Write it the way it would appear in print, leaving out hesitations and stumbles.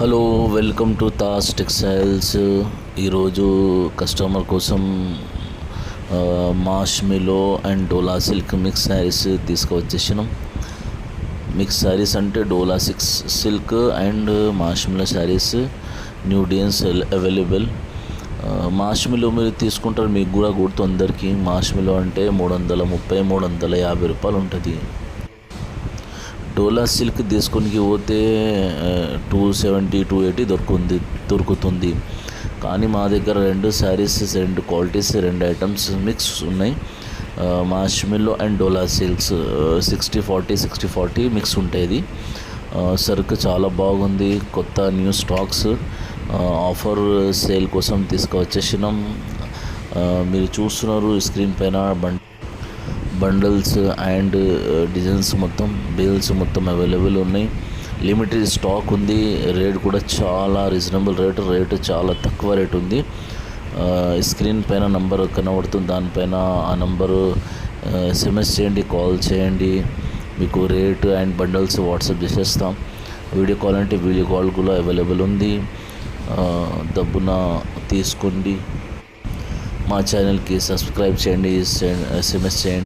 Hello, welcome to Taj textiles. ఈరోజు customer కోసం మాష్మిలో and Dola silk mix saris తీసుకువచ్చేసినాం. మిక్స్ శారీస్ అంటే డోలా సిల్క్ అండ్ మాష్మిలో శారీస్ న్యూ డిజైన్స్ అవైలబుల్. మాష్మిలో మీరు తీసుకుంటారు, మీకు కూడా గుర్తు అందరికీ. మాష్మిలో అంటే 330 350 రూపాయలు ఉంటుంది. డోలా సిల్క్ తీసుకొని పోతే 270 280 దొరుకుతుంది. కానీ మా దగ్గర రెండు శారీస్, రెండు క్వాలిటీస్, రెండు ఐటమ్స్ మిక్స్ ఉన్నాయి. మాష్మిలో అండ్ డోలా సిల్క్స్ 60-40 మిక్స్ ఉంటుంది. సరుకు చాలా బాగుంది. కొత్త న్యూ స్టాక్స్ ఆఫర్ సేల్ కోసం తీసుకువచ్చేసినాం. మీరు చూస్తున్నారు స్క్రీన్ పైన బండల్స్ అండ్ డిజైన్స్ బేల్స్ మొత్తం అవైలబుల్ ఉన్నాయి. లిమిటెడ్ స్టాక్ ఉంది. రేట్ కూడా చాలా రీజనబుల్ రేటు చాలా తక్కువ రేట్ ఉంది. స్క్రీన్ పైన నంబర్ కనబడుతుంది, దానిపైన ఆ నంబరు SMS చేయండి, కాల్ చేయండి. మీకు రేట్ అండ్ బండల్స్ వాట్సాప్ చేసేస్తాం. వీడియో కాల్ అంటే వీడియో కాల్ కూడా అవైలబుల్ ఉంది. దబ్బున తీసుకోండి. మా ఛానల్కి సబ్స్క్రైబ్ చేయండి, SMS చేయండి.